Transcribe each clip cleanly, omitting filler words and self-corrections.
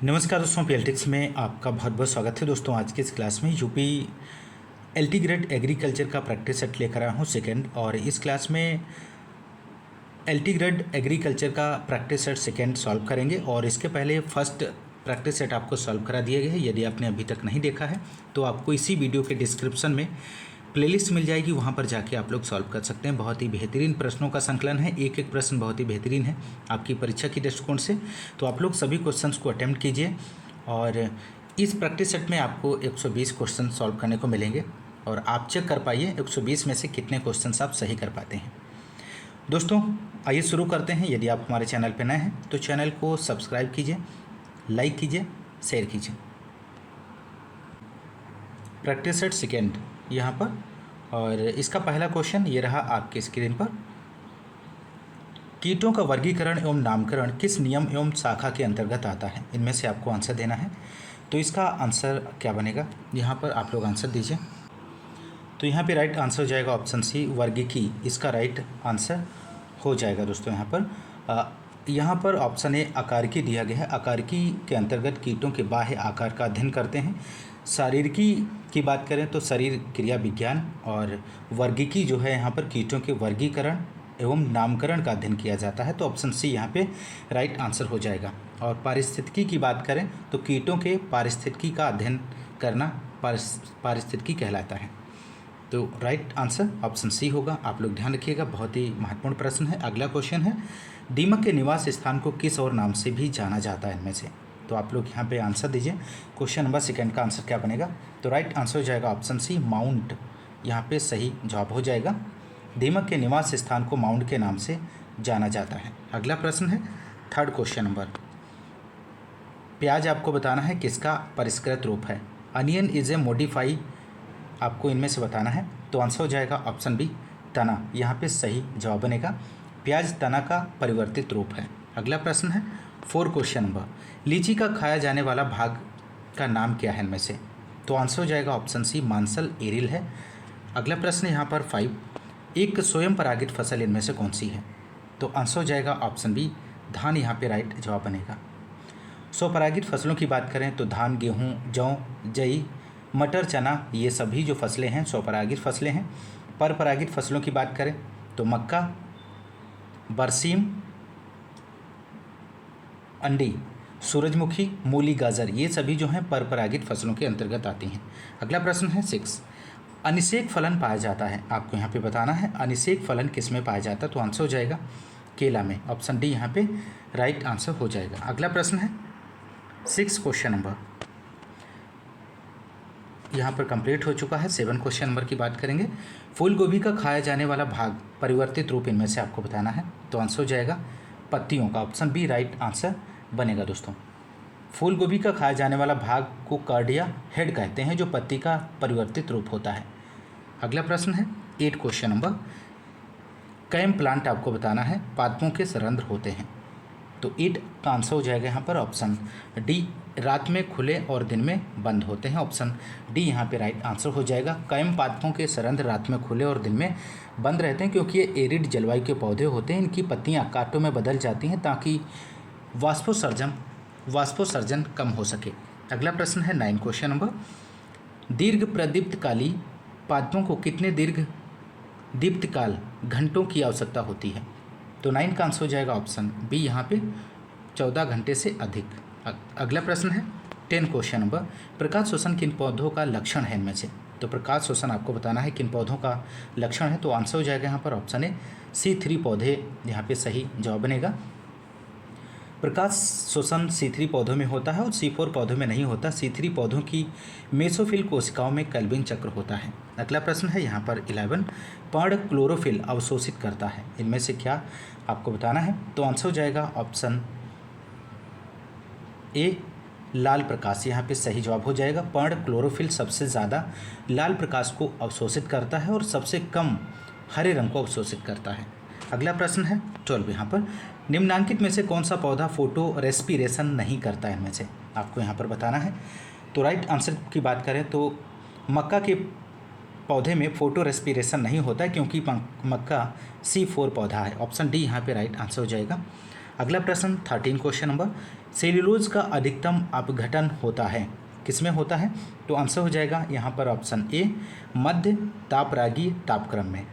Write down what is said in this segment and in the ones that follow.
नमस्कार दोस्तों, पीएलटिक्स में आपका बहुत बहुत स्वागत है। दोस्तों आज की इस क्लास में यूपी एलटी ग्रेड एग्रीकल्चर का प्रैक्टिस सेट लेकर आया हूँ सेकेंड। और इस क्लास में एलटी ग्रेड एग्रीकल्चर का प्रैक्टिस सेट सेकेंड सॉल्व करेंगे। और इसके पहले फर्स्ट प्रैक्टिस सेट आपको सॉल्व करा दिया गया है। यदि आपने अभी तक नहीं देखा है तो आपको इसी वीडियो के डिस्क्रिप्शन में प्लेलिस्ट मिल जाएगी, वहाँ पर जाके आप लोग सॉल्व कर सकते हैं। बहुत ही बेहतरीन प्रश्नों का संकलन है, एक एक प्रश्न बहुत ही बेहतरीन है आपकी परीक्षा की दृष्टिकोण से। तो आप लोग सभी क्वेश्चंस को अटेम्प्ट कीजिए और इस प्रैक्टिस सेट में आपको 120 क्वेश्चन सॉल्व करने को मिलेंगे और आप चेक कर पाइए 120 में से कितने क्वेश्चन आप सही कर पाते हैं। दोस्तों आइए शुरू करते हैं। यदि आप हमारे चैनल पर नए हैं तो चैनल को सब्सक्राइब कीजिए, लाइक कीजिए, शेयर कीजिए। प्रैक्टिस सेट सेकेंड यहाँ पर, और इसका पहला क्वेश्चन ये रहा आपके स्क्रीन पर। कीटों का वर्गीकरण एवं नामकरण किस नियम एवं शाखा के अंतर्गत आता है? इनमें से आपको आंसर देना है। तो इसका आंसर क्या बनेगा, यहाँ पर आप लोग आंसर दीजिए। तो यहाँ पे राइट आंसर हो जाएगा ऑप्शन सी, वर्गीकी इसका राइट आंसर हो जाएगा। दोस्तों यहाँ पर ऑप्शन ए आकारिकी दिया गया है। आकारिकी के अंतर्गत कीटों के बाह्य आकार का अध्ययन करते हैं। शारीरिकी की बात करें तो शरीर क्रिया विज्ञान, और वर्गीकी जो है यहाँ पर कीटों के वर्गीकरण एवं नामकरण का अध्ययन किया जाता है। तो ऑप्शन सी यहाँ पे राइट आंसर हो जाएगा। और पारिस्थितिकी की बात करें तो कीटों के पारिस्थितिकी का अध्ययन करना पारिस्थितिकी कहलाता है। तो राइट आंसर ऑप्शन सी होगा। आप लोग ध्यान रखिएगा, बहुत ही महत्वपूर्ण प्रश्न है। अगला क्वेश्चन है, दीमक के निवास स्थान को किस और नाम से भी जाना जाता है इनमें से? तो आप लोग यहाँ पे आंसर दीजिए। क्वेश्चन नंबर सेकेंड का आंसर क्या बनेगा? तो राइट आंसर हो जाएगा ऑप्शन सी, माउंट यहाँ पे सही जवाब हो जाएगा। दीमक के निवास स्थान को माउंट के नाम से जाना जाता है। अगला प्रश्न है थर्ड क्वेश्चन नंबर, प्याज आपको बताना है किसका परिष्कृत रूप है? अनियन इज ए मॉडिफाई, आपको इनमें से बताना है। तो आंसर हो जाएगा ऑप्शन बी, तना यहाँ पे सही जवाब बनेगा। प्याज तना का परिवर्तित रूप है। अगला प्रश्न है फोर्थ क्वेश्चन नंबर, लीची का खाया जाने वाला भाग का नाम क्या है इनमें से? तो आंसर हो जाएगा ऑप्शन सी, मांसल एरिल है। अगला प्रश्न यहाँ पर 5, एक स्वयं परागित फसल इनमें से कौन सी है? तो आंसर हो जाएगा ऑप्शन बी, धान यहाँ पे राइट जवाब बनेगा। स्वपरागित फसलों की बात करें तो धान, गेहूँ, जौ, जई, मटर, चना, ये सभी जो फसलें हैं स्वपरागित फसलें हैं। परपरागित फसलों की बात करें तो मक्का, बरसीम, अंडी, सूरजमुखी, मूली, गाजर, ये सभी जो हैं परपरागित फसलों के अंतर्गत आती हैं। अगला प्रश्न है 6, अनिषेक फलन पाया जाता है, आपको यहाँ पे बताना है अनिषेक फलन किस में पाया जाता है? तो आंसर हो जाएगा केला में। ऑप्शन डी यहाँ पे राइट आंसर हो जाएगा। अगला प्रश्न है 6 क्वेश्चन नंबर, यहाँ पर कंप्लीट हो चुका है। 7 क्वेश्चन नंबर की बात करेंगे। फूल गोभी का खाया जाने वाला भाग परिवर्तित रूप इनमें से आपको बताना है। तो आंसर हो जाएगा पत्तियों का। ऑप्शन बी राइट आंसर बनेगा। दोस्तों फूल गोभी का खाया जाने वाला भाग को कार्डिया हेड कहते हैं, जो पत्ती का परिवर्तित रूप होता है। अगला प्रश्न है 8 क्वेश्चन नंबर, कैम प्लांट आपको बताना है पादपों के सरंध्र होते हैं। तो 8 का आंसर हो जाएगा यहाँ पर ऑप्शन डी, रात में खुले और दिन में बंद होते हैं। ऑप्शन डी यहाँ पे राइट आंसर हो जाएगा। कैम पादपों के सरंध्र रात में खुले और दिन में बंद रहते हैं, क्योंकि ये एरिड जलवायु के पौधे होते हैं। इनकी पत्तियाँ कांटों में बदल जाती हैं ताकि वाष्पोसर्जन कम हो सके। अगला प्रश्न है 9 क्वेश्चन नंबर, दीर्घ प्रदीप्तकाली पादपों को कितने दीर्घ दीप्तकाल घंटों की आवश्यकता होती है? तो 9 का आंसर हो जाएगा ऑप्शन बी यहाँ पे 14 घंटे से अधिक। अगला प्रश्न है 10 क्वेश्चन नंबर, प्रकाश शोषण किन पौधों का लक्षण है इनमें से? तो प्रकाश शोषण आपको बताना है किन पौधों का लक्षण है। तो आंसर हो जाएगा यहाँ पर ऑप्शन ए, C3 पौधे यहाँ पे सही जवाब बनेगा। प्रकाश शोषण C3 पौधों में होता है और C4 पौधों में नहीं होता। C3 पौधों की मेसोफिल कोशिकाओं में कल्बिन चक्र होता है। अगला प्रश्न है यहाँ पर 11, पर्ण क्लोरोफिल अवशोषित करता है, इनमें से क्या आपको बताना है? तो आंसर हो जाएगा ऑप्शन ए, लाल प्रकाश, यहाँ पे सही जवाब हो जाएगा। पर्ण क्लोरोफिल सबसे ज़्यादा लाल प्रकाश को अवशोषित करता है और सबसे कम हरे रंग को अवशोषित करता है। अगला प्रश्न है 12 यहाँ पर, निम्नांकित में से कौन सा पौधा फोटो रेस्पिरेशन नहीं करता है इनमें से? आपको यहाँ पर बताना है। तो राइट आंसर की बात करें तो मक्का के पौधे में फोटो रेस्पिरेशन नहीं होता है, क्योंकि मक्का C4 पौधा है। ऑप्शन डी यहाँ पे राइट आंसर हो जाएगा। अगला प्रश्न 13 क्वेश्चन नंबर, सेल्यूलोज का अधिकतम अपघटन होता है, किसमें होता है? तो आंसर हो जाएगा यहाँ पर ऑप्शन ए, मध्य तापरागी तापक्रम में।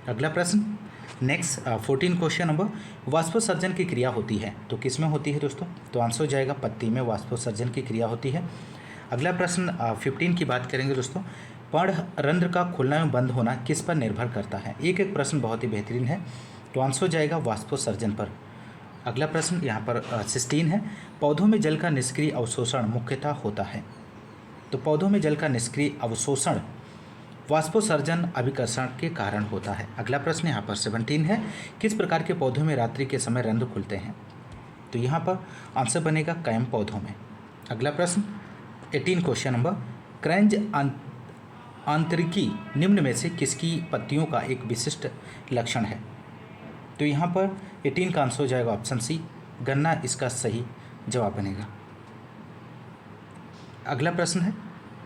अगला प्रश्न नेक्स्ट 14 क्वेश्चन नंबर, वाष्पोत्सर्जन की क्रिया होती है तो किस में होती है दोस्तों? तो आंसर हो जाएगा पत्ती में वाष्पोत्सर्जन की क्रिया होती है। अगला प्रश्न 15 की बात करेंगे दोस्तों, पर्णरंध्र का खुलना एवं बंद होना किस पर निर्भर करता है? एक एक प्रश्न बहुत ही बेहतरीन है, तो आंसर हो जाएगा वाष्पोत्सर्जन पर। अगला प्रश्न यहाँ पर 16 है, पौधों में जल का निष्क्रिय अवशोषण मुख्यतः होता है, तो पौधों में जल का निष्क्रिय अवशोषण वाष्पोत्सर्जन अभिकर्षण के कारण होता है। अगला प्रश्न यहाँ पर 17 है, किस प्रकार के पौधों में रात्रि के समय रंध्र खुलते हैं? तो यहाँ पर आंसर बनेगा कैम पौधों में। अगला प्रश्न 18 क्वेश्चन नंबर, क्रैंज आंतरिकी निम्न में से किसकी पत्तियों का एक विशिष्ट लक्षण है? तो यहाँ पर 18 का आंसर हो जाएगा ऑप्शन सी, गन्ना इसका सही जवाब बनेगा। अगला प्रश्न है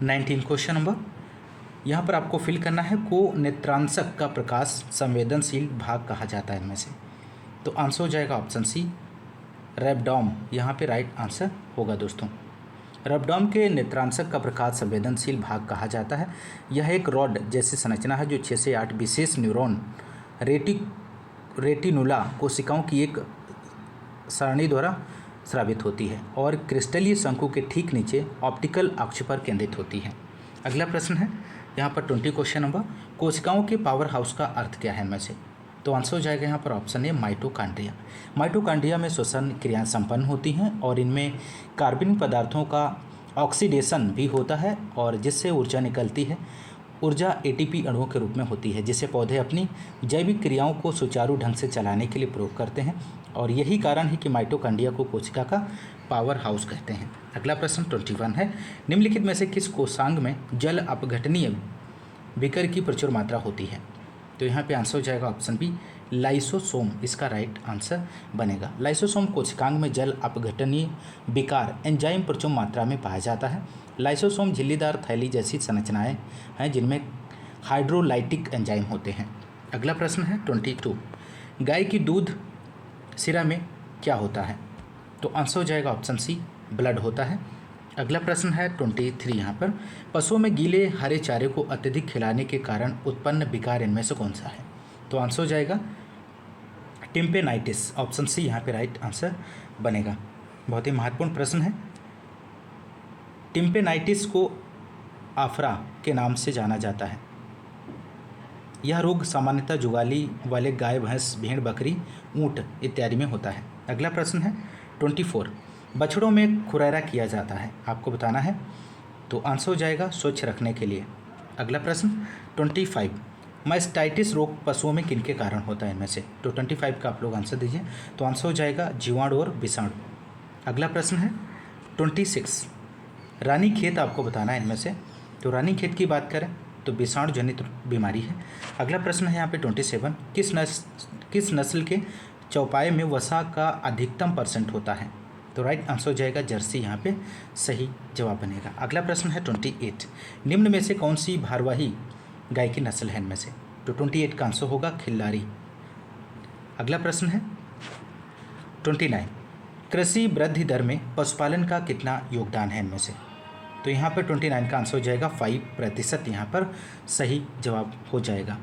19 क्वेश्चन नंबर, यहाँ पर आपको फिल करना है, को नेत्रांशक का प्रकाश संवेदनशील भाग कहा जाता है इनमें से? तो आंसर हो जाएगा ऑप्शन सी, रेबडॉम यहाँ पे राइट आंसर होगा दोस्तों। रेबडॉम के नेत्रांशक का प्रकाश संवेदनशील भाग कहा जाता है। यह एक रॉड जैसी संरचना है जो 6 से 8 विशेष न्यूरॉन रेटिनुला कोशिकाओं की एक सरणी द्वारा स्रावित होती है और क्रिस्टलीय शंकु के ठीक नीचे ऑप्टिकल अक्ष पर केंद्रित होती है। अगला प्रश्न है यहाँ पर 20 क्वेश्चन नंबर, कोशिकाओं के पावर हाउस का अर्थ क्या है इनमें से? तो आंसर हो जाएगा यहाँ पर ऑप्शन ए, माइटोकांड्रिया। माइटोकांड्रिया में श्वसन क्रियाएं संपन्न होती हैं और इनमें कार्बनिक पदार्थों का ऑक्सीडेशन भी होता है और जिससे ऊर्जा निकलती है। ऊर्जा एटीपी अणुओं के रूप में होती है जिसे पौधे अपनी जैविक क्रियाओं को सुचारू ढंग से चलाने के लिए प्रयोग करते हैं और यही कारण है कि माइटोकांड्रिया को कोशिका का पावर हाउस कहते हैं। अगला प्रश्न 21 है, निम्नलिखित में से किस कोशांग में जल अपघटनीय विकर की प्रचुर मात्रा होती है? तो यहाँ पे आंसर हो जाएगा ऑप्शन बी, लाइसोसोम इसका राइट आंसर बनेगा। लाइसोसोम कोशिकांग में जल अपघटनीय विकार एंजाइम प्रचुर मात्रा में पाया जाता है। लाइसोसोम झिल्लीदार थैली जैसी संरचनाएं हैं जिनमें हाइड्रोलाइटिक एंजाइम होते हैं। अगला प्रश्न है 22, गाय की दूध सिरा में क्या होता है? तो आंसर हो जाएगा ऑप्शन सी, ब्लड होता है। अगला प्रश्न है 23 यहाँ पर, पशुओं में गीले हरे चारे को अत्यधिक खिलाने के कारण उत्पन्न विकार इनमें से कौन सा है? तो आंसर हो जाएगा टिम्पेनाइटिस, ऑप्शन सी यहाँ पे राइट आंसर बनेगा। बहुत ही महत्वपूर्ण प्रश्न है। टिम्पेनाइटिस को आफरा के नाम से जाना जाता है। यह रोग सामान्यतः जुगाली वाले गाय, भैंस, भेड़, बकरी, ऊँट इत्यादि में होता है। अगला प्रश्न है 24, बछड़ों में खुरैरा किया जाता है, आपको बताना है। तो आंसर हो जाएगा स्वच्छ रखने के लिए। अगला प्रश्न 25, मास्टाइटिस रोग पशुओं में किनके कारण होता है इनमें से? तो 25 का आप लोग आंसर दीजिए। तो आंसर हो जाएगा जीवाणु और विषाणु। अगला प्रश्न है 26, रानीखेत आपको बताना है इनमें से। तो रानीखेत की बात करें तो विषाणु जनित बीमारी है। अगला प्रश्न है यहाँ पे 27, किस नस्ल के चौपाए में वसा का अधिकतम % होता है? तो राइट आंसर हो जाएगा जर्सी यहाँ पे सही जवाब बनेगा। अगला प्रश्न है 28, निम्न में से कौन सी भारवाही गाय की नस्ल है इनमें से? तो 28 का आंसर होगा खिल्लारी। अगला प्रश्न है 29, कृषि वृद्धि दर में पशुपालन का कितना योगदान है इनमें से? तो यहाँ पर 29 का आंसर हो जाएगा 5% यहाँ पर सही जवाब हो जाएगा।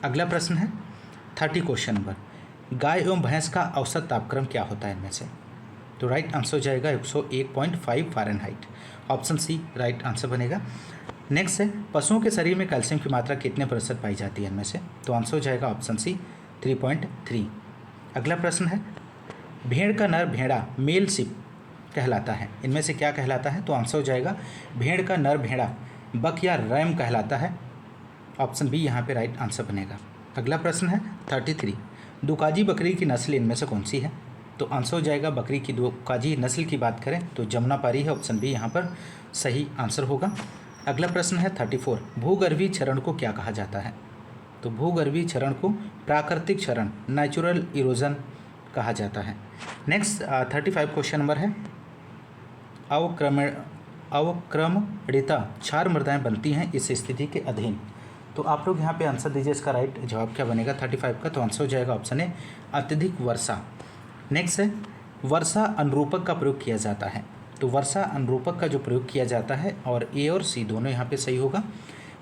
अगला प्रश्न है 30 क्वेश्चन नंबर, गाय एवं भैंस का औसत तापक्रम क्या होता है इनमें से? तो राइट आंसर हो जाएगा 101.5 fahrenheit, option C right answer बनेगा। नेक्स्ट है, पशुओं के शरीर में कैल्शियम की मात्रा कितने % पाई जाती है इनमें से? तो आंसर हो जाएगा ऑप्शन सी 3.3। अगला प्रश्न है, भेड़ का नर भेड़ा मेल शिप कहलाता है, इनमें से क्या कहलाता है? तो आंसर हो जाएगा भेड़ का नर भेड़ा बक या रैम कहलाता है, ऑप्शन बी यहाँ पे राइट आंसर बनेगा। अगला प्रश्न है 33, दुकाजी बकरी की नस्ल इनमें से कौन सी है? तो आंसर हो जाएगा बकरी की दुकाजी नस्ल की बात करें तो जमुनापारी है, ऑप्शन बी यहाँ पर सही आंसर होगा। अगला प्रश्न है 34, भूगर्भीय क्षरण को क्या कहा जाता है? तो भूगर्भीय क्षरण को प्राकृतिक क्षरण नेचुरल इरोजन कहा जाता है। नेक्स्ट 35 क्वेश्चन नंबर है, अवक्रमणिता क्षार मृदाएं बनती हैं इस स्थिति के अधीन? तो आप लोग यहाँ पे आंसर दीजिए, इसका राइट जवाब क्या बनेगा 35 का। तो आंसर हो जाएगा ऑप्शन ए अत्यधिक वर्षा। नेक्स्ट है वर्षा अनुरूपक का प्रयोग किया जाता है। तो वर्षा अनुरूपक का जो प्रयोग किया जाता है और ए और सी दोनों यहाँ पे सही होगा,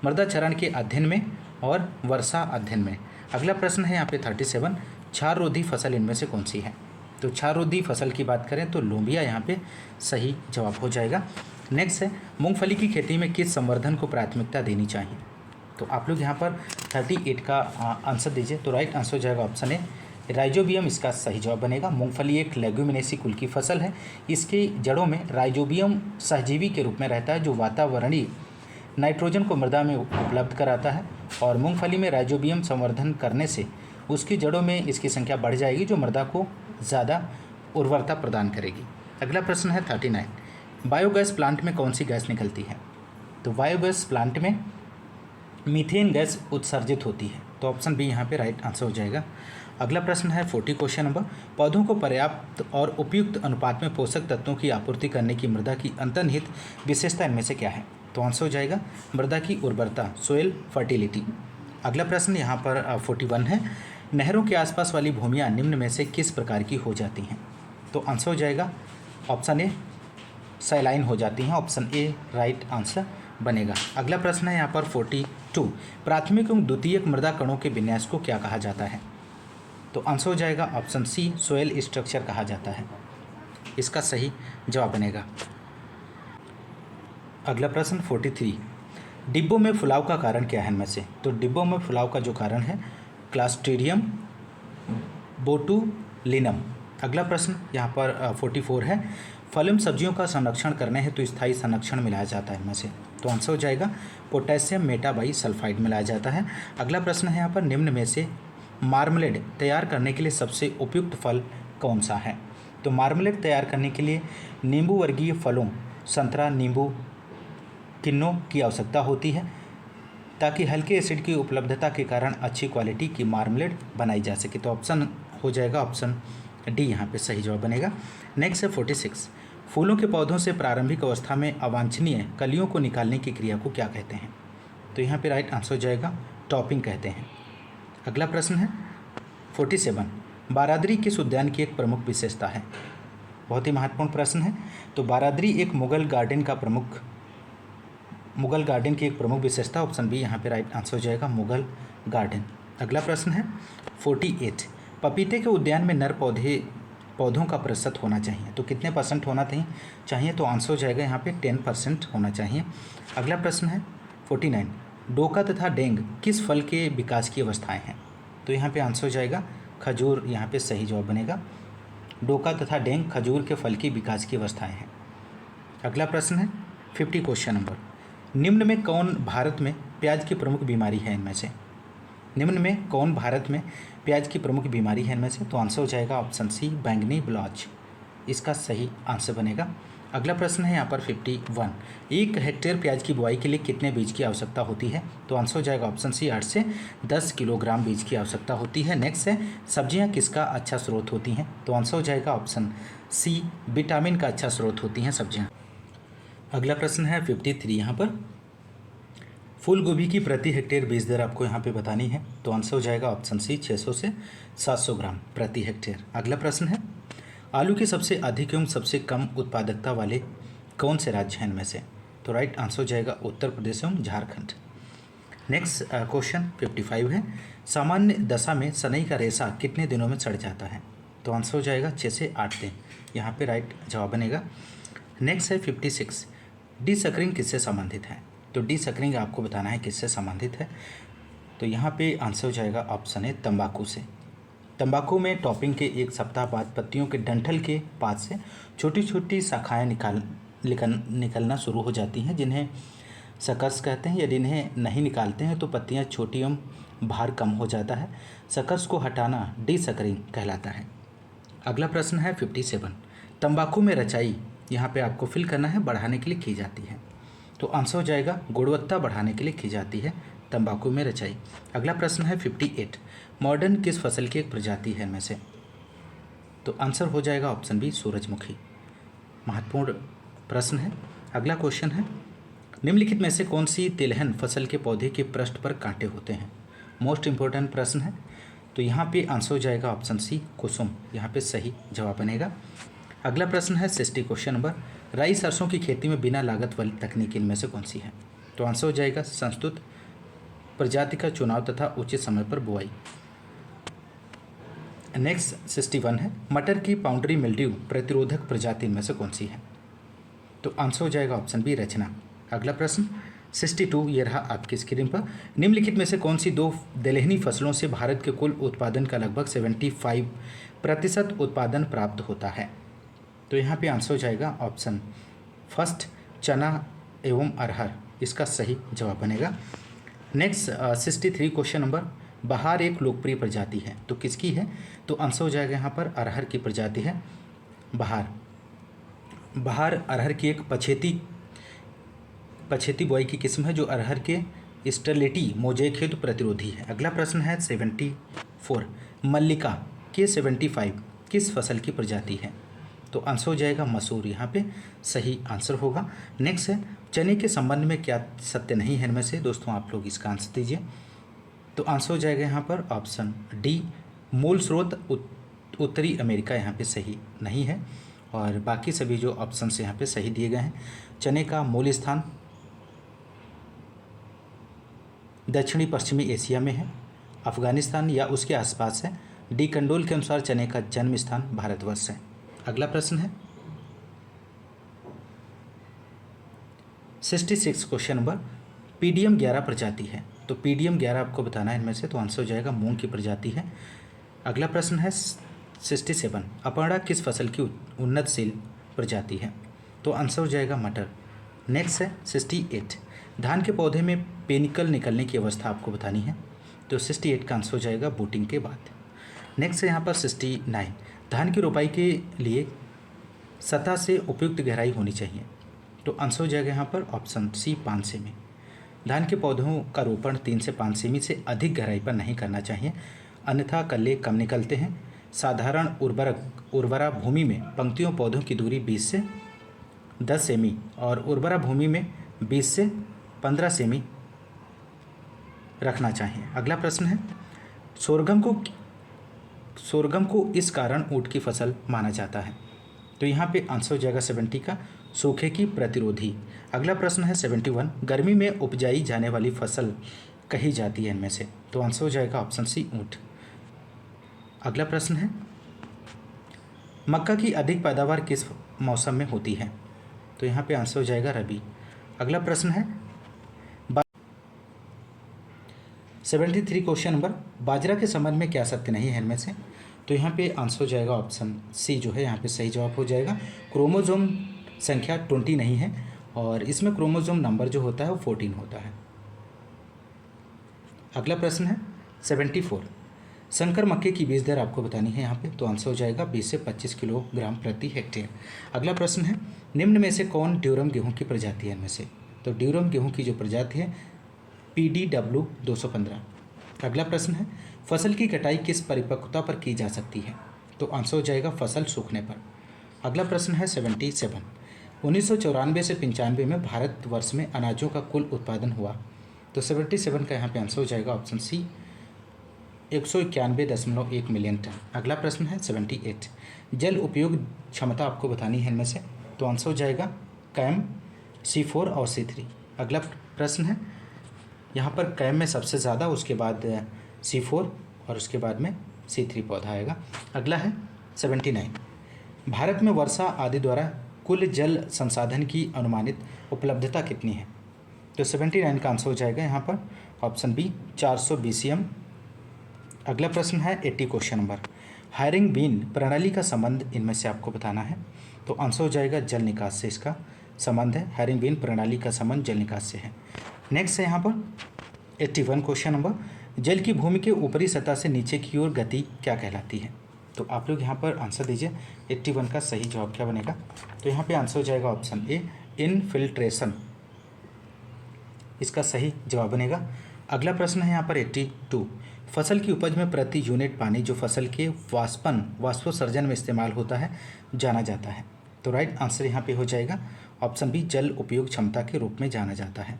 मृदा चरण के अध्ययन में और वर्षा अध्ययन में। अगला प्रश्न है यहाँ पे 37, क्षार रोधी फसल इनमें से कौन सी है। तो क्षार रोधी फसल की बात करें तो लोबिया यहाँ पे सही जवाब हो जाएगा। नेक्स्ट है मूंगफली की खेती में किस संवर्धन को प्राथमिकता देनी चाहिए। तो आप लोग यहाँ पर 38 का आंसर दीजिए। तो राइट आंसर हो जाएगा ऑप्शन ए राइजोबियम, इसका सही जवाब बनेगा। मूंगफली एक लेग्यूमिनेसी कुल की फसल है। इसकी जड़ों में राइजोबियम सहजीवी के रूप में रहता है जो वातावरणीय नाइट्रोजन को मृदा में उपलब्ध कराता है और मूंगफली में राइजोबियम संवर्धन करने से उसकी जड़ों में इसकी संख्या बढ़ जाएगी जो मृदा को ज़्यादा उर्वरता प्रदान करेगी। अगला प्रश्न है 39, बायोगैस प्लांट में कौन सी गैस निकलती है। तो बायोगैस प्लांट में मीथेन गैस उत्सर्जित होती है। तो ऑप्शन बी यहाँ पे राइट आंसर हो जाएगा। अगला प्रश्न है 40 क्वेश्चन नंबर, पौधों को पर्याप्त और उपयुक्त अनुपात में पोषक तत्वों की आपूर्ति करने की मृदा की अंतर्निहित विशेषता इनमें से क्या है। तो आंसर हो जाएगा मृदा की उर्वरता, सोइल फर्टिलिटी। अगला प्रश्न यहाँ पर 41 है, नहरों के आसपास वाली भूमियाँ निम्न में से किस प्रकार की हो जाती हैं। तो आंसर हो जाएगा ऑप्शन ए सैलाइन हो जाती हैं। ऑप्शन ए राइट आंसर बनेगा। अगला प्रश्न है यहाँ पर 42, प्राथमिक एवं द्वितीयक मृदा कणों के विन्यास को क्या कहा जाता है। तो आंसर हो जाएगा ऑप्शन सी सोयल स्ट्रक्चर कहा जाता है, इसका सही जवाब बनेगा। अगला प्रश्न 43, डिब्बों में फुलाव का कारण क्या है इनमें से। तो डिब्बों में फुलाव का जो कारण है क्लास्ट्रीडियम बोटुलिनम। अगला प्रश्न यहाँ पर 44 है, फल एवं सब्जियों का संरक्षण करने हेतु स्थायी संरक्षण मिलाया जाता है इनमें से। तो आंसर हो जाएगा पोटेशियम मेटाबाइसल्फाइड मिलाया जाता है। अगला प्रश्न है यहाँ पर निम्न में से मार्मलेड तैयार करने के लिए सबसे उपयुक्त फल कौन सा है। तो मार्मलेड तैयार करने के लिए नींबू वर्गीय फलों संतरा, नींबू, किन्नों की आवश्यकता होती है ताकि हल्के एसिड की उपलब्धता के कारण अच्छी क्वालिटी की मार्मलेड बनाई जा सके। तो ऑप्शन हो जाएगा ऑप्शन डी यहाँ पे सही जवाब बनेगा। नेक्स्ट है 46, फूलों के पौधों से प्रारंभिक अवस्था में अवांछनीय कलियों को निकालने की क्रिया को क्या कहते हैं। तो यहाँ पे राइट आंसर हो जाएगा टॉपिंग कहते हैं। अगला प्रश्न है 47, बारादरी किस उद्यान की एक प्रमुख विशेषता है। बहुत ही महत्वपूर्ण प्रश्न है। तो बारादरी एक मुगल गार्डन की एक प्रमुख विशेषता, ऑप्शन बी यहाँ पे राइट आंसर हो जाएगा मुगल गार्डन। अगला प्रश्न है 48, पपीते के उद्यान में नर पौधों का प्रतिशत होना चाहिए। तो कितने % होना चाहिए। तो आंसर हो जाएगा यहाँ पे 10% होना चाहिए। अगला प्रश्न है 49, डोका तथा डेंग किस फल के विकास की अवस्थाएं हैं। तो यहाँ पे आंसर हो जाएगा खजूर, यहाँ पे सही जवाब बनेगा। डोका तथा डेंग खजूर के फल की विकास की अवस्थाएं हैं। अगला प्रश्न है 50 क्वेश्चन नंबर, निम्न में कौन भारत में प्याज की प्रमुख बीमारी है इनमें से। निम्न में कौन भारत में प्याज की प्रमुख बीमारी है इनमें से। तो आंसर हो जाएगा ऑप्शन सी बैंगनी ब्लॉच, इसका सही आंसर बनेगा। अगला प्रश्न है यहाँ पर 51, 1 हेक्टेयर प्याज की बुआई के लिए कितने बीज की आवश्यकता होती है। तो आंसर हो जाएगा ऑप्शन सी 8 से 10 किलोग्राम बीज की आवश्यकता होती है। नेक्स्ट है सब्जियाँ किसका अच्छा स्रोत होती हैं। तो आंसर हो जाएगा ऑप्शन सी विटामिन का अच्छा स्रोत होती हैं सब्जियाँ। अगला प्रश्न है 53, यहाँ पर फूल गोभी की प्रति हेक्टेयर बीज दर आपको यहाँ पे बतानी है। तो आंसर हो जाएगा ऑप्शन सी 600 से 700 ग्राम प्रति हेक्टेयर। अगला प्रश्न है आलू की सबसे अधिक एवं सबसे कम उत्पादकता वाले कौन से राज्य हैं इनमें से। तो राइट आंसर हो जाएगा उत्तर प्रदेश एवं झारखंड। नेक्स्ट क्वेश्चन 55 है, सामान्य दशा में सनई का रेशा कितने दिनों में सड़ जाता है। तो आंसर हो जाएगा 6 से 8 दिन, यहाँ पे राइट जवाब बनेगा। नेक्स्ट है 56, डी सकरिंग किससे संबंधित है। तो डी सकरिंग आपको बताना है किससे संबंधित है। तो यहाँ पे आंसर हो जाएगा ऑप्शन है तंबाकू से। तंबाकू में टॉपिंग के 1 सप्ताह बाद पत्तियों के डंठल के पास से छोटी छोटी शाखाएँ निकलना शुरू हो जाती हैं जिन्हें सकर्स कहते हैं। यदि इन्हें नहीं निकालते हैं तो पत्तियाँ छोटी एवं भार कम हो जाता है। सकर्स को हटाना डी सकरिंग कहलाता है। अगला प्रश्न है 57, तंबाकू में रचाई यहाँ पे आपको फिल करना है बढ़ाने के लिए की जाती है। तो आंसर हो जाएगा गुणवत्ता बढ़ाने के लिए की जाती है तंबाकू में रचाई। अगला प्रश्न है 58, मॉडर्न किस फसल की एक प्रजाति है इनमें से। तो आंसर हो जाएगा ऑप्शन बी सूरजमुखी। महत्वपूर्ण प्रश्न है। अगला क्वेश्चन है निम्नलिखित में से कौन सी तिलहन फसल के पौधे के पृष्ठ पर कांटे होते हैं? मोस्ट इंपॉर्टेंट प्रश्न है। तो यहाँ पे आंसर हो जाएगा ऑप्शन सी कुसुम, यहाँ पे सही जवाब बनेगा। अगला प्रश्न है 60 क्वेश्चन नंबर, राई सरसों की खेती में बिना लागत वाली तकनीक इनमें से कौन सी है? तो आंसर हो जाएगा संस्तुत प्रजाति का चुनाव तथा उचित समय पर बुआई। नेक्स्ट 61 है, मटर की पाउंड्री मिल्ड्यू प्रतिरोधक प्रजाति इनमें से कौन सी है? तो आंसर हो जाएगा ऑप्शन बी रचना। अगला प्रश्न 62, ये रहा आपकी स्क्रीन पर, निम्नलिखित में से कौन सी दो दलहनी फसलों से भारत के कुल उत्पादन का लगभग 75% उत्पादन प्राप्त होता है? तो यहाँ पे आंसर हो जाएगा ऑप्शन फर्स्ट चना एवं अरहर, इसका सही जवाब बनेगा। नेक्स्ट 63 क्वेश्चन नंबर, बहार एक लोकप्रिय प्रजाति है, तो किसकी है? तो आंसर हो जाएगा यहाँ पर अरहर की प्रजाति है बहार अरहर की एक पछेती बुआई की किस्म है जो अरहर के स्टेरिलिटी मोज़ेक हेतु प्रतिरोधी है। अगला प्रश्न है 74, मल्लिका के 75 किस फसल की प्रजाति है? तो आंसर हो जाएगा मसूर, यहाँ पे सही आंसर होगा। नेक्स्ट है, चने के संबंध में क्या सत्य नहीं है इनमें से? दोस्तों आप लोग इसका आंसर दीजिए। तो आंसर हो जाएगा यहाँ पर ऑप्शन डी, मूल स्रोत उत्तरी अमेरिका यहाँ पे सही नहीं है, और बाकी सभी जो ऑप्शंस यहाँ पे सही दिए गए हैं। चने का मूल स्थान दक्षिणी पश्चिमी एशिया में है, अफगानिस्तान या उसके आसपास है। डी कंडोल के अनुसार चने का जन्म स्थान भारतवर्ष है। अगला प्रश्न है 66 क्वेश्चन नंबर, पीडीएम 11 प्रजाति है, तो पीडीएम 11 आपको बताना है इनमें से, तो आंसर हो जाएगा मूंग की प्रजाति है। अगला प्रश्न है 67, अपर्णा किस फसल की उन्नतशील प्रजाति है? तो आंसर हो जाएगा मटर। नेक्स्ट है 68, धान के पौधे में पेनिकल निकलने की अवस्था आपको बतानी है, तो 68 का आंसर हो जाएगा बूटिंग के बाद। नेक्स्ट है यहाँ पर 69, धान की रोपाई के लिए सतह से उपयुक्त गहराई होनी चाहिए, तो आंसर हो जाएगा यहाँ पर ऑप्शन सी 5 सेमी। धान के पौधों का रोपण 3 से 5 सेमी से अधिक गहराई पर नहीं करना चाहिए, अन्यथा कल्ले कम निकलते हैं। साधारण उर्वरा भूमि में पंक्तियों पौधों की दूरी 20 से 10 सेमी और उर्वरा भूमि में 20 से 15 सेमी रखना चाहिए। अगला प्रश्न है, सोरगम को इस कारण ऊँट की फसल माना जाता है, तो यहाँ पे आंसर हो जाएगा 70 का, सूखे की प्रतिरोधी। अगला प्रश्न है 71, गर्मी में उपजाई जाने वाली फसल कही जाती है इनमें से, तो आंसर हो जाएगा ऑप्शन सी ऊँट। अगला प्रश्न है, मक्का की अधिक पैदावार किस मौसम में होती है? तो यहाँ पे आंसर हो जाएगा रबी। अगला प्रश्न है 73 क्वेश्चन नंबर, बाजरा के संबंध में क्या सत्य नहीं है इनमें से? तो यहाँ पे आंसर हो जाएगा ऑप्शन सी जो है यहाँ पे सही जवाब हो जाएगा। क्रोमोसोम संख्या 20 नहीं है और इसमें क्रोमोसोम नंबर जो होता है वो 14 होता है। अगला प्रश्न है 74, संकर मक्के की बीज दर आपको बतानी है यहाँ पे, तो आंसर हो जाएगा 20 से 25 किलोग्राम प्रति हेक्टेयर। अगला प्रश्न है, निम्न में से कौन ड्यूरम गेहूँ की प्रजाति है इनमें से? तो ड्यूरम गेहूँ की जो प्रजाति है PDW 215। अगला प्रश्न है, फसल की कटाई किस परिपक्वता पर की जा सकती है? तो आंसर हो जाएगा फसल सूखने पर। अगला प्रश्न है 77, 1994 से 95 में भारतवर्ष में अनाजों का कुल उत्पादन हुआ, तो 77 का यहाँ पे आंसर हो जाएगा ऑप्शन सी 191.1 मिलियन टन। अगला प्रश्न है 78, जल उपयोग क्षमता आपको बतानी है इनमें से, तो आंसर हो जाएगा कैम C4 और C3। अगला प्रश्न है, यहाँ पर कैम में सबसे ज़्यादा, उसके बाद C4 और उसके बाद में C3 पौधा आएगा। अगला है 79, भारत में वर्षा आदि द्वारा कुल जल संसाधन की अनुमानित उपलब्धता कितनी है? तो 79 का आंसर हो जाएगा यहाँ पर ऑप्शन बी 400 BCM। अगला प्रश्न है 80 क्वेश्चन नंबर, हायरिंग बीन प्रणाली का संबंध इनमें से आपको बताना है, तो आंसर हो जाएगा जल निकास से इसका संबंध है। हायरिंग बीन प्रणाली का संबंध जल निकास से है। नेक्स्ट है यहाँ पर 81 क्वेश्चन नंबर, जल की भूमि के ऊपरी सतह से नीचे की ओर गति क्या कहलाती है? तो आप लोग यहाँ पर आंसर दीजिए। 81 का सही जवाब क्या बनेगा? तो यहाँ पे आंसर हो जाएगा ऑप्शन ए इनफिल्ट्रेशन, इसका सही जवाब बनेगा। अगला प्रश्न है यहाँ पर 82, फसल की उपज में प्रति यूनिट पानी जो फसल के वाष्पोत्सर्जन में इस्तेमाल होता है जाना जाता है, तो राइट आंसर यहाँ पे हो जाएगा ऑप्शन बी, जल उपयोग क्षमता के रूप में जाना जाता है।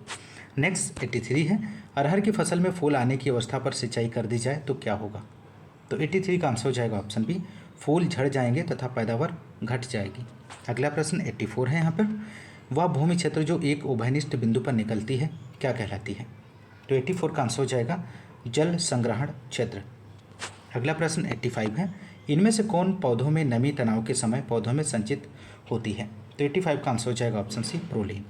नेक्स्ट 83 है, अरहर की फसल में फूल आने की अवस्था पर सिंचाई कर दी जाए तो क्या होगा। तो 83 का आंसर हो जाएगा ऑप्शन बी, फूल झड़ जाएंगे तथा पैदावार घट जाएगी। अगला प्रश्न 84 है यहाँ पर, वह भूमि क्षेत्र जो एक उभयनिष्ठ बिंदु पर निकलती है क्या कहलाती है। तो 84 का आंसर हो जाएगा जल संग्रहण क्षेत्र। अगला प्रश्न 85 है, इनमें से कौन पौधों में नमी तनाव के समय पौधों में संचित होती है। तो 85 का आंसर हो जाएगा ऑप्शन सी, प्रोलीन।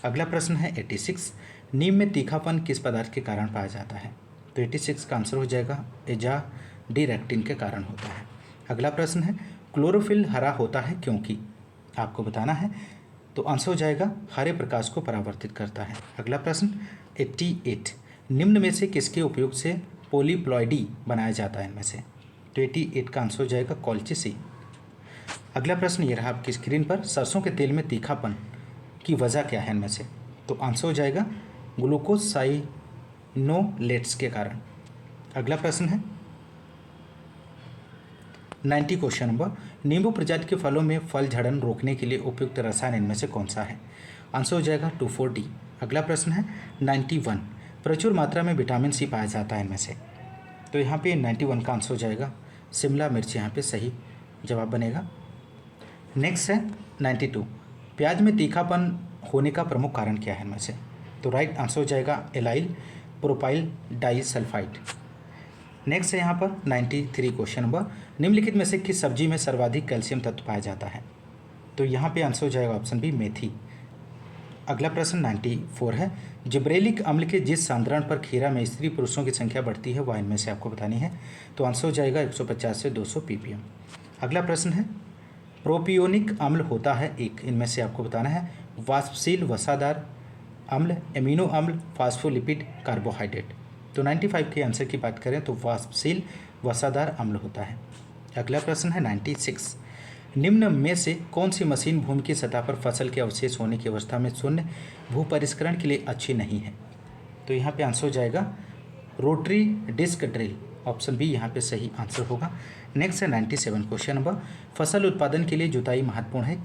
अगला प्रश्न है 86, नीम में तीखापन किस पदार्थ के कारण पाया जाता है। तो 86 का आंसर हो जाएगा एजाडिरेक्टिन के कारण होता है। अगला प्रश्न है, क्लोरोफिल हरा होता है क्योंकि, आपको बताना है। तो आंसर हो जाएगा हरे प्रकाश को परावर्तित करता है। अगला प्रश्न 88, निम्न में से किसके उपयोग से पॉलीप्लॉइडी बनाया जाता है इनमें से। तो 88 का आंसर हो जाएगा कॉल्चिसी। अगला प्रश्न ये रहा आपकी स्क्रीन पर, सरसों के तेल में तीखापन की वजह क्या है इनमें से। तो आंसर हो जाएगा ग्लूकोसाइनोलेट्स के कारण। अगला प्रश्न है 90 क्वेश्चन नंबर, नींबू प्रजाति के फलों में फल झड़न रोकने के लिए उपयुक्त रसायन इनमें से कौन सा है। आंसर हो जाएगा 2,4-D। अगला प्रश्न है 91, प्रचुर मात्रा में विटामिन सी पाया जाता है इनमें से। तो यहाँ पे 91 का आंसर हो जाएगा शिमला मिर्च, यहाँ पे सही जवाब बनेगा। नेक्स्ट है 92, प्याज में तीखापन होने का प्रमुख कारण क्या है इनमें से। तो राइट आंसर हो जाएगा एलाइल प्रोपाइल डाइसल्फाइड। नेक्स्ट है यहाँ पर 93 क्वेश्चन नंबर, निम्नलिखित में से किस सब्जी में सर्वाधिक कैल्शियम तत्व पाया जाता है। तो यहाँ पे आंसर हो जाएगा ऑप्शन बी, मेथी। अगला प्रश्न 94 है, जिब्रेलिक अम्ल के जिस सांद्रण पर खीरा में स्त्री पुरुषों की संख्या बढ़ती है वह इनमें से आपको बतानी है। तो आंसर हो जाएगा 150 से 200 ppm। अगला प्रश्न है, प्रोपियोनिक अम्ल होता है एक, इनमें से आपको बताना है वाष्पशील वसादार अम्ल, एमिनो अम्ल, फास्फोलिपिड, कार्बोहाइड्रेट। तो 95 के आंसर की बात करें तो वाष्पशील वसादार अम्ल होता है। अगला प्रश्न है 96, निम्न में से कौन सी मशीन भूमि की सतह पर फसल के अवशेष होने की अवस्था में शून्य भू परिष्करण के लिए अच्छी नहीं है। तो यहाँ पे आंसर हो जाएगा rotary disc drill, option B यहाँ पे सही आंसर होगा। नेक्स्ट है 97 क्वेश्चन नंबर, फसल उत्पादन के लिए जुताई महत्वपूर्ण है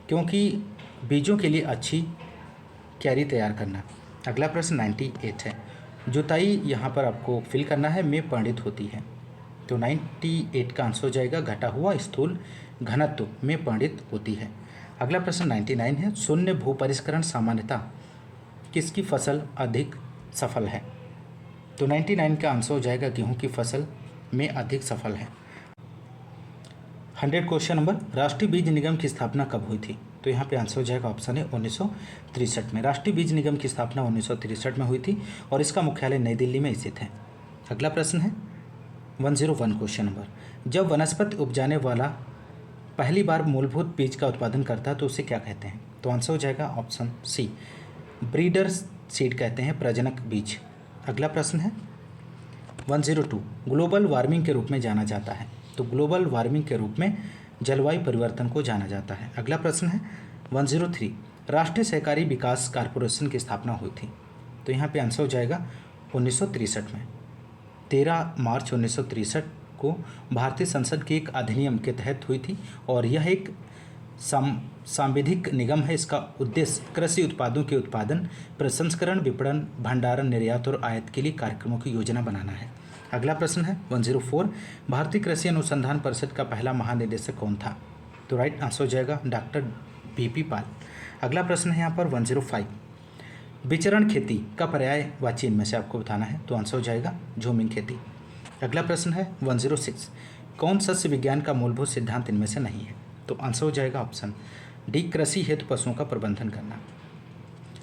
क्योंकि बीजों के लिए अच्छी क्यारी तैयार करना। अगला प्रश्न 98 है, जुताई यहाँ पर आपको फिल करना है में पंडित होती है। तो 98 का आंसर हो जाएगा घटा हुआ स्थूल घनत्व में पंडित होती है। अगला प्रश्न 99 है, शून्य भू परिष्करण सामान्यतः किसकी फसल अधिक सफल है। तो 99 का आंसर हो जाएगा गेहूं की फसल में अधिक सफल है। 100 क्वेश्चन नंबर, राष्ट्रीय बीज निगम की स्थापना कब हुई थी। तो यहाँ पे आंसर हो जाएगा ऑप्शन है 1963 में। राष्ट्रीय बीज निगम की स्थापना 1963 में हुई थी और इसका मुख्यालय नई दिल्ली में स्थित है। अगला प्रश्न है 101 क्वेश्चन नंबर, जब वनस्पति उपजाने वाला पहली बार मूलभूत बीज का उत्पादन करता है तो उसे क्या कहते हैं। तो आंसर हो जाएगा ऑप्शन सी, ब्रीडर सीड कहते हैं, प्रजनक बीज। अगला प्रश्न है 102, ग्लोबल वार्मिंग के रूप में जाना जाता है। तो ग्लोबल वार्मिंग के रूप में जलवायु परिवर्तन को जाना जाता है। अगला प्रश्न है 103, राष्ट्रीय सहकारी विकास कॉर्पोरेशन की स्थापना हुई थी। तो यहाँ पे आंसर हो जाएगा 1963 में। 13 मार्च 1963 को भारतीय संसद के एक अधिनियम के तहत हुई थी और यह एक सांविधिक निगम है। इसका उद्देश्य कृषि उत्पादों के उत्पादन, प्रसंस्करण, विपणन, भंडारण, निर्यात और आयात के लिए कार्यक्रमों की योजना बनाना है। अगला प्रश्न है 104, भारतीय कृषि अनुसंधान परिषद का पहला महानिदेशक कौन था। तो राइट आंसर हो जाएगा डॉक्टर बीपी पाल। अगला प्रश्न है यहाँ पर 105, विचरण खेती का पर्यायवाची इनमें से आपको बताना है। तो आंसर हो जाएगा झूमिंग खेती। अगला प्रश्न है 106, कौन सस्य विज्ञान का मूलभूत सिद्धांत इनमें से नहीं है। तो आंसर हो जाएगा ऑप्शन डी, कृषि हेतु पशुओं का प्रबंधन करना।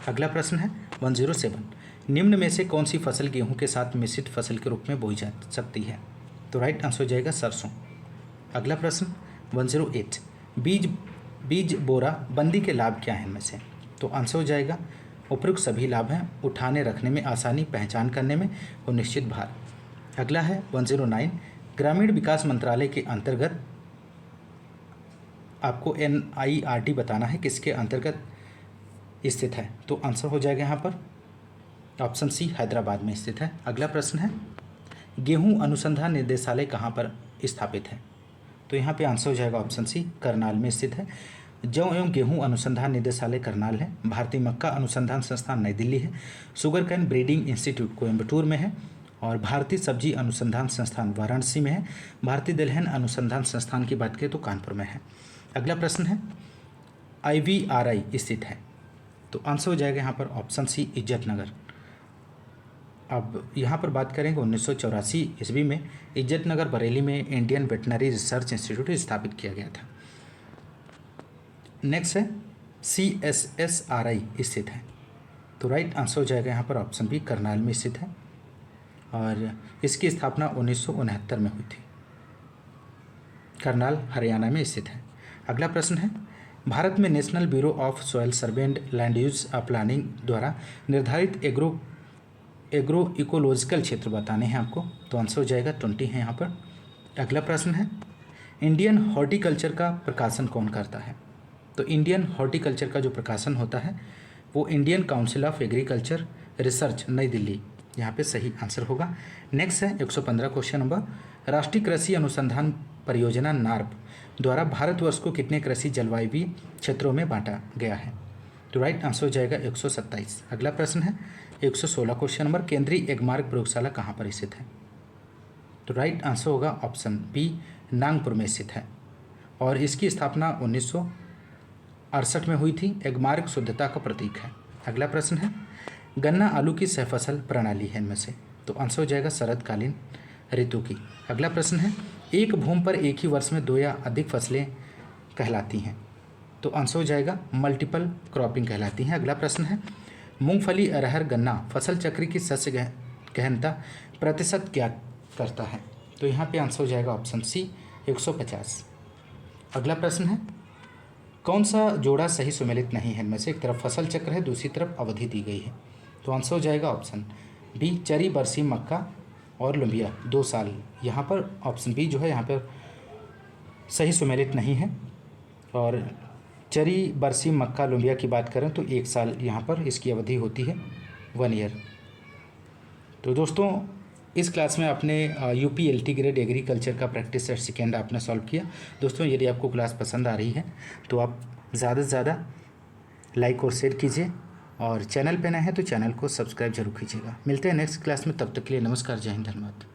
अगला प्रश्न है 107, निम्न में से कौन सी फसल गेहूं के साथ मिश्रित फसल के रूप में बोई जा सकती है। तो राइट आंसर हो जाएगा सरसों। अगला प्रश्न 108, बीज बोरा बंदी के लाभ क्या है इनमें से। तो आंसर हो जाएगा उपयुक्त सभी लाभ हैं, उठाने रखने में आसानी, पहचान करने में और निश्चित भार। अगला है 109, ग्रामीण विकास मंत्रालय के अंतर्गत आपको NIRT बताना है किसके अंतर्गत स्थित है। तो आंसर हो जाएगा यहाँ पर ऑप्शन सी, हैदराबाद में स्थित है। अगला प्रश्न है, गेहूं अनुसंधान निदेशालय कहाँ पर स्थापित है। तो यहाँ पे आंसर हो जाएगा ऑप्शन सी, करनाल में स्थित है। जौ एवं गेहूं अनुसंधान निदेशालय करनाल है। भारतीय मक्का अनुसंधान संस्थान नई दिल्ली है। Sugar cane breeding institute Coimbatore में है। और भारतीय सब्जी अनुसंधान संस्थान वाराणसी में है। भारतीय दलहन अनुसंधान संस्थान की बात करें तो कानपुर में है। अगला प्रश्न है, IVRI स्थित है। तो आंसर हो जाएगा यहाँ पर ऑप्शन सी, इज्जतनगर। अब यहाँ पर बात करेंगे 1984 ईस्वी में इज्जतनगर बरेली में इंडियन वेटनरी रिसर्च इंस्टीट्यूट स्थापित किया गया था। नेक्स्ट है CSSRI स्थित है। तो राइट आंसर हो जाएगा यहाँ पर ऑप्शन बी, करनाल में स्थित है और इसकी स्थापना 1969 में हुई थी। करनाल हरियाणा में स्थित है। अगला प्रश्न है, भारत में national bureau of soil survey and land use planning द्वारा निर्धारित एग्रो इकोलॉजिकल क्षेत्र बताने हैं आपको। तो आंसर हो जाएगा 20 है यहाँ पर। अगला प्रश्न है, इंडियन हॉर्टिकल्चर का प्रकाशन कौन करता है। तो इंडियन हॉर्टिकल्चर का जो प्रकाशन होता है वो Indian council of agriculture research नई दिल्ली, यहाँ पे सही आंसर होगा। नेक्स्ट है 115 क्वेश्चन नंबर, राष्ट्रीय कृषि अनुसंधान परियोजना नार्प द्वारा भारतवर्ष को कितने कृषि जलवायु क्षेत्रों में बांटा गया है। तो राइट आंसर हो जाएगा 127। अगला प्रश्न है 116 क्वेश्चन नंबर, केंद्रीय एगमार्क प्रयोगशाला कहाँ पर स्थित है। तो राइट आंसर होगा ऑप्शन बी, नागपुर में स्थित है और इसकी स्थापना 1968 में हुई थी। एगमार्क शुद्धता का प्रतीक है। अगला प्रश्न है, गन्ना आलू की सहफसल प्रणाली है इनमें से। तो आंसर हो जाएगा शरदकालीन ऋतु की। अगला प्रश्न है, एक भूमि पर एक ही वर्ष में 2 या अधिक फसलें कहलाती हैं। तो आंसर हो जाएगा मल्टीपल क्रॉपिंग कहलाती हैं। अगला प्रश्न है, मूंगफली, अरहर, गन्ना फसल चक्र की शस्य गहनता प्रतिशत क्या करता है। तो यहाँ पे आंसर हो जाएगा ऑप्शन सी, 150। अगला प्रश्न है, कौन सा जोड़ा सही सुमेलित नहीं है इनमें से। एक तरफ फसल चक्र है, दूसरी तरफ अवधि दी गई है। तो आंसर हो जाएगा ऑप्शन बी, चरी, बरसी, मक्का और लुबिया 2 साल। यहाँ पर ऑप्शन बी जो है यहाँ पर सही सुमेलित नहीं है। और चरी, बरसी, मक्का, लुबिया की बात करें तो 1 साल यहाँ पर इसकी अवधि होती है, 1 ईयर। तो दोस्तों इस क्लास में आपने UPLT ग्रेड एग्रीकल्चर का प्रैक्टिस सेट सेकेंड आपने सॉल्व किया। दोस्तों यदि आपको क्लास पसंद आ रही है तो आप ज़्यादा से ज़्यादा लाइक और शेयर कीजिए और चैनल पे नए हैं तो चैनल को सब्सक्राइब जरूर कीजिएगा। मिलते हैं नेक्स्ट क्लास में, तब तक के लिए नमस्कार, जय हिंद, धन्यवाद।